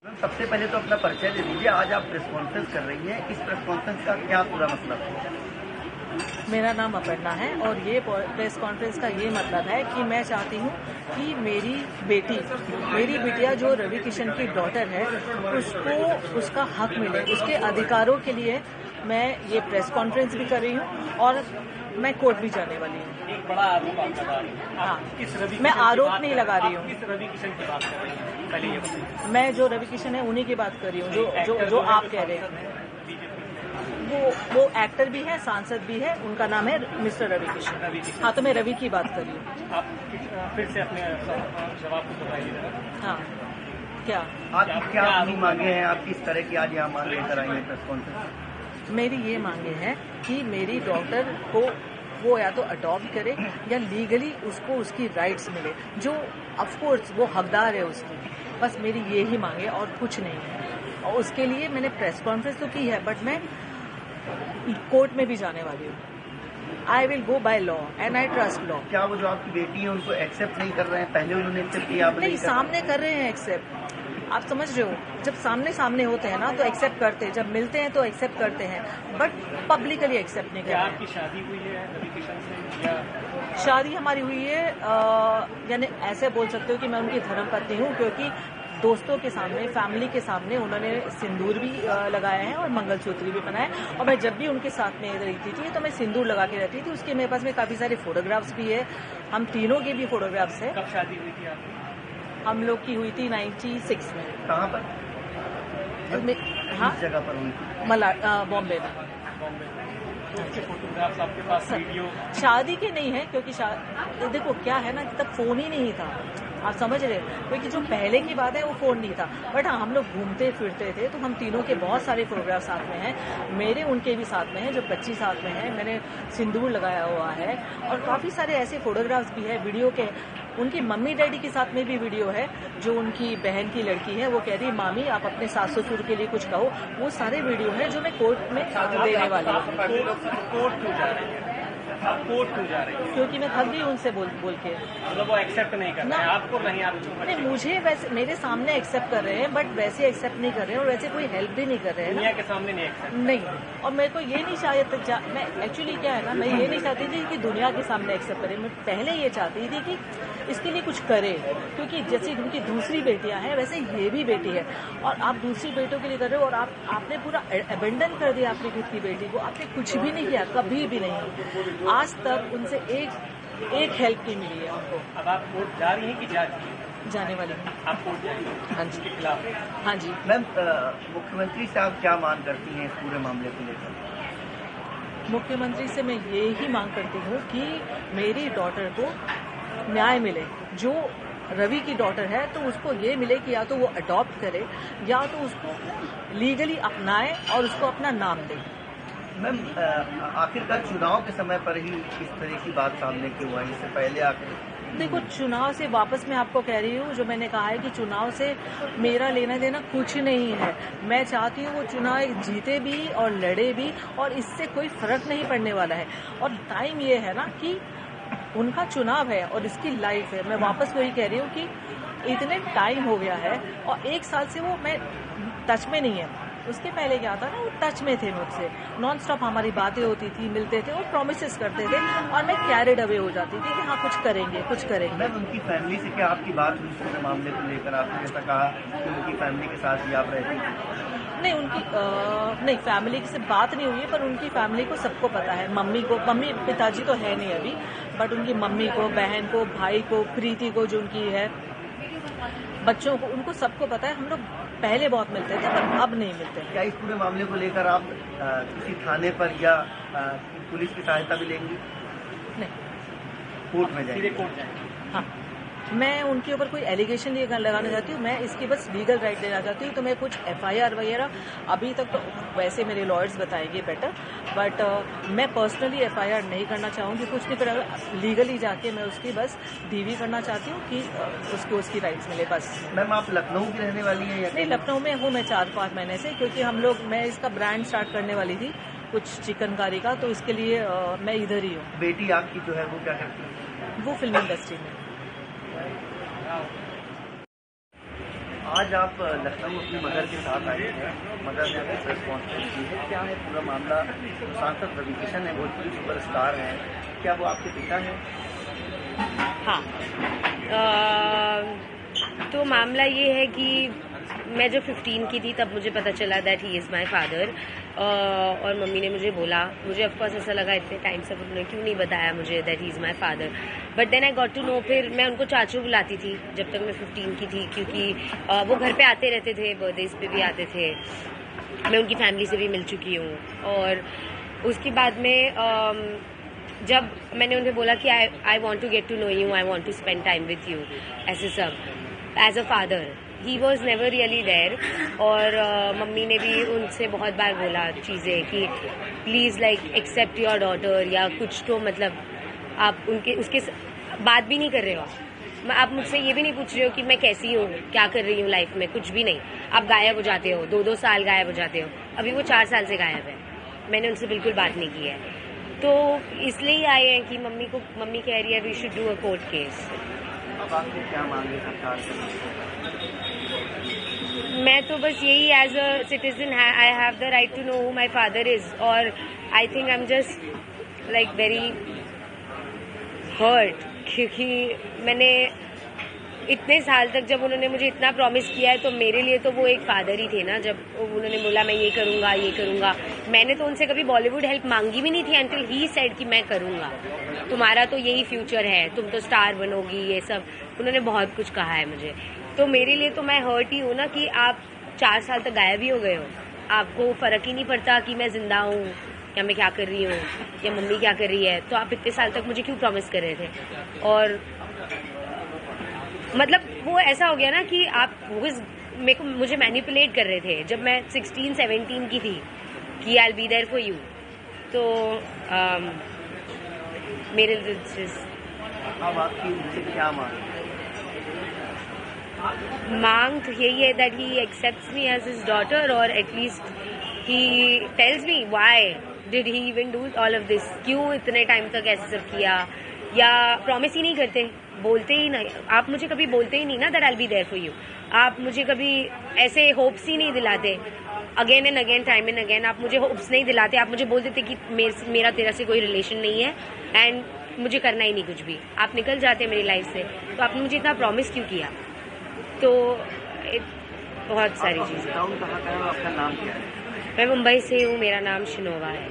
सबसे पहले तो अपना परिचय दे दीजिए। आज आप प्रेस कॉन्फ्रेंस कर रही हैं, इस प्रेस कॉन्फ्रेंस का क्या पूरा मतलब है? मेरा नाम अपर्णा है और ये प्रेस कॉन्फ्रेंस का ये मतलब है कि मैं चाहती हूँ कि मेरी बिटिया जो रवि किशन की डॉटर है उसको उसका हक मिले, उसके अधिकारों के लिए मैं ये प्रेस कॉन्फ्रेंस भी कर रही हूँ और मैं कोर्ट भी जाने वाली हूँ। एक बड़ा आरोप आप लगा रही हैं। हाँ, मैं आरोप नहीं लगा रही हूँ। किस रवि किशन की बात कर रही हैं? पहले ये बताइए। मैं जो रवि किशन है उन्हीं की बात कर रही हूँ, जो आप कह रहे हैं। वो एक्टर भी है, सांसद भी है, उनका नाम है मिस्टर रवि किशन। हाँ, तो मैं रवि की बात कर रही हूँ। आप फिर से अपने जवाब को बताइए। हाँ, क्या आपकी क्या अपनी मांगे हैं? आप किस तरह की आज यहाँ मांग लेकर आई हैं प्रेस कॉन्फ्रेंस? मेरी ये मांगे हैं कि मेरी डॉटर को वो या तो अडॉप्ट करे या लीगली उसको उसकी राइट्स मिले, जो ऑफकोर्स वो हकदार है उसकी। बस मेरी ये ही मांगे और कुछ नहीं है। और उसके लिए मैंने प्रेस कॉन्फ्रेंस तो की है, बट मैं कोर्ट में भी जाने वाली हूँ। I will go by law and I trust law. क्या वो जो आपकी बेटी है उनको एक्सेप्ट नहीं कर रहे हैं? पहले उन्होंने एक्सेप्ट किया, आप नहीं, सामने कर रहे हैं एक्सेप्ट। आप समझ रहे हो, जब सामने होते हैं ना तो एक्सेप्ट करते हैं, जब मिलते हैं तो एक्सेप्ट करते हैं, बट पब्लिकली एक्सेप्ट नहीं करते। आपकी शादी हुई है रवि किशन से या? शादी हमारी हुई है, यानी ऐसे बोल सकते हो कि मैं उनकी धर्मपत्नी हूँ, क्योंकि दोस्तों के सामने, फैमिली के सामने उन्होंने सिंदूर भी लगाया है और मंगलसूत्र भी पहना है। और मैं जब भी उनके साथ में रहती थी तो मैं सिंदूर लगा के रहती थी। उसके मेरे पास में काफी सारे फोटोग्राफ्स भी है, हम तीनों के भी फोटोग्राफ्स है। कब शादी हुई थी आपकी? हम लोग की हुई थी 96 में। कहाँ पर? हाँ, किस जगह पर हुई थी? बॉम्बे में। फोटोग्राफ्स आपके पास, वीडियो? शादी के नहीं है, क्योंकि देखो क्या है ना, तब फोन ही नहीं था, आप समझ रहे, क्योंकि जो पहले की बात है वो फोन नहीं था। बट हाँ, हम लोग घूमते फिरते थे, तो हम तीनों के बहुत सारे फोटोग्राफ साथ में हैं। मेरे उनके भी साथ में हैं, जो बच्ची साथ में है, मैंने सिंदूर लगाया हुआ है। और काफी सारे ऐसे फोटोग्राफ्स भी है वीडियो के। उनकी मम्मी डैडी के साथ में भी वीडियो है, जो उनकी बहन की लड़की है, वो कह रही मामी आप अपने सास ससुर के लिए कुछ कहो। वो सारे वीडियो है जो मैं कोर्ट में देने वाली हूँ। कोर्ट क्यों जा रही है? आप कोर्ट क्यों जा रही है? क्योंकि मैं थक गई उनसे बोल के। मतलब वो एक्सेप्ट नहीं कर रहे हैं आपको? नहीं, आप नहीं, मुझे वैसे मेरे सामने एक्सेप्ट कर रहे हैं, बट वैसे एक्सेप्ट नहीं कर रहे हैं और वैसे कोई हेल्प भी नहीं कर रहे हैं। दुनिया के सामने नहीं एक्सेप्ट? नहीं, और मेरे को ये नहीं चाहिए, मैं एक्चुअली क्या है ना, मैं ये नहीं चाहती थी कि दुनिया के सामने एक्सेप्ट करे। मैं पहले ये चाहती थी कि इसके लिए कुछ करे, क्योंकि जैसे उनकी दूसरी बेटियां हैं वैसे ये भी बेटी है, और आप दूसरी बेटियों के लिए कर रहे हो और आपने पूरा अबेंडन कर दिया अपनी खुद की बेटी को। आपने कुछ भी नहीं किया, कभी भी नहीं। आज तक उनसे एक हेल्प नहीं मिली है आपको। अब आप कोर्ट जा रही हैं कि जा चुकी हैं? जाने वाली हूँ। आप कोर्ट जाएंगे? हाँ जी। के खिलाफ? हाँ जी। मैम, मुख्यमंत्री साहब क्या मांग करती हैं इस पूरे मामले को लेकर? मुख्यमंत्री से मैं ये ही मांग करती हूँ कि मेरी डॉटर को न्याय मिले। जो रवि की डॉटर है तो उसको ये मिले कि या तो वो अडॉप्ट करे या तो उसको लीगली अपनाए और उसको अपना नाम दे। मैम, आखिरकार चुनाव के समय पर ही इस तरह की बात सामने क्यों आई? इससे पहले आखिर देखो, चुनाव से वापस मैं आपको कह रही हूँ, जो मैंने कहा है कि चुनाव से मेरा लेना देना कुछ नहीं है। मैं चाहती हूँ वो चुनाव जीते भी और लड़े भी, और इससे कोई फर्क नहीं पड़ने वाला है। और टाइम ये है ना कि उनका चुनाव है और इसकी लाइफ है। मैं वापस वही कह रही हूँ कि इतने टाइम हो गया है और 1 साल से वो मैं टच में नहीं है। उसके पहले क्या था ना, वो टच में थे मुझसे, नॉन स्टॉप हमारी बातें होती थी, मिलते थे और प्रॉमिसेस करते थे, और मैं कैरिड अवे हो जाती थी कि हाँ कुछ करेंगे। मैम, उनकी फैमिली से क्या आपकी बात हुई इस पूरे मामले को लेकर? आपने जैसा कहा कि उनकी फैमिली के साथ ही आप रहती थी। नहीं, फैमिली से बात नहीं हुई है, पर उनकी फैमिली को सबको पता है। मम्मी पिताजी तो है नहीं अभी, बट उनकी मम्मी को, बहन को, भाई को, प्रीति को जो उनकी है, बच्चों को, उनको सबको पता है। हम लोग पहले बहुत मिलते थे पर अब नहीं मिलते। क्या इस पूरे मामले को लेकर आप किसी थाने पर या पुलिस की सहायता भी लेंगी? नहीं, कोर्ट में जाएंगे? कोर्ट जाएंगे? हाँ, मैं उनके ऊपर कोई एलिगेशन नहीं लगाना चाहती हूँ। मैं इसकी बस लीगल राइट देना चाहती हूँ। तो मैं कुछ FIR वगैरह अभी तक तो वैसे मेरे लॉयर्स बताएंगे बेटर, बट मैं पर्सनली FIR नहीं करना चाहूँगी, कुछ नहीं करेगा। लीगली जाके मैं उसकी बस DV करना चाहती हूँ कि उसको उसकी राइट्स मिले, बस। मैम, आप लखनऊ की रहने वाली हैं या? नहीं, लखनऊ में हूँ मैं 4-5 महीने से, क्योंकि मैं इसका ब्रांड स्टार्ट करने वाली थी कुछ चिकनकारी का, तो इसके लिए मैं इधर ही हूँ। बेटी आपकी जो है वो क्या करती है? वो फिल्म इंडस्ट्री में। आज आप लखनऊ अपनी मदर के साथ आए हैं, मदर ने कुछ रिस्पॉन्सिबिलिटी की है, क्या है पूरा मामला? सांसद रवि किशन है, भोजपुरी सुपरस्टार हैं, क्या वो आपके पिता हैं? हाँ, तो मामला ये है कि मैं जब 15 की थी तब मुझे पता चला that he is my father, और मम्मी ने मुझे बोला, मुझे ऑफकोर्स ऐसा लगा इतने टाइम से उन्होंने क्यों नहीं बताया मुझे that he is my father, but then I got to know. फिर मैं उनको चाचू बुलाती थी जब तक मैं 15 की थी, क्योंकि वो घर पे आते रहते थे, बर्थडेज पे भी आते थे, मैं उनकी फैमिली से भी मिल चुकी हूँ। और उसके बाद में जब मैंने उन्हें बोला कि I want to get to know you, I want to spend time with you ऐसे सब as a father, he was never really there. और मम्मी ने भी उनसे बहुत बार बोला चीज़ें कि please like accept your daughter, या कुछ तो मतलब आप उसके बात भी नहीं कर रहे हो, आप मुझसे ये भी नहीं पूछ रहे हो कि मैं कैसी हूँ, क्या कर रही हूँ लाइफ में, कुछ भी नहीं। आप गायब हो जाते हो, 2-2 साल गायब हो जाते हो। अभी वो 4 साल से गायब है, मैंने उनसे बिल्कुल बात नहीं की है। तो इसलिए आए हैं कि मम्मी कह रही है we should do a court case. अब आपने क्या मांगे सरकार से? मैं तो बस यही, as a citizen I have the right to know who my father is, और I think I am just like very hurt, क्योंकि मैंने इतने साल तक, जब उन्होंने मुझे इतना प्रॉमिस किया है, तो मेरे लिए तो वो एक फादर ही थे ना। जब उन्होंने बोला मैं ये करूँगा, मैंने तो उनसे कभी बॉलीवुड हेल्प मांगी भी नहीं थी अंटिल ही सेड कि मैं करूँगा, तुम्हारा तो यही फ्यूचर है, तुम तो स्टार बनोगी, ये सब उन्होंने बहुत कुछ कहा है मुझे। तो मेरे लिए तो मैं हर्ट ही हूँ ना कि आप 4 साल तक गायब ही हो गए हो, आपको फ़र्क ही नहीं पड़ता कि मैं जिंदा हूँ या मैं क्या कर रही हूँ या मम्मी क्या कर रही है। तो आप इतने साल तक मुझे क्यों प्रॉमिस कर रहे थे? और मतलब वो ऐसा हो गया ना कि आप मुझे मैनिपुलेट कर रहे थे जब मैं 16-17 की थी कि I will be there for you. तो मेरे अब आपकी उनसे क्या मांग तो यही है that he accepts me as his daughter, और at least he tells me why did he even do all of this, क्यों इतने टाइम तक ऐसे सब किया, या प्रॉमिस ही नहीं करते, बोलते ही नहीं। आप मुझे कभी बोलते ही नहीं ना that I will be there for you, आप मुझे कभी ऐसे होप्स ही नहीं दिलाते, again and again, time and again आप मुझे होप्स नहीं दिलाते। आप मुझे बोल देते कि मेरा तेरा से कोई रिलेशन नहीं है एंड मुझे करना ही नहीं कुछ भी, आप निकल जाते मेरी लाइफ से। तो आपने मुझे इतना प्रॉमिस क्यों किया? तो बहुत सारी चीज़ें। कहाँ का है, आपका नाम क्या है? मैं मुंबई से हूँ, मेरा नाम शिनोवा है।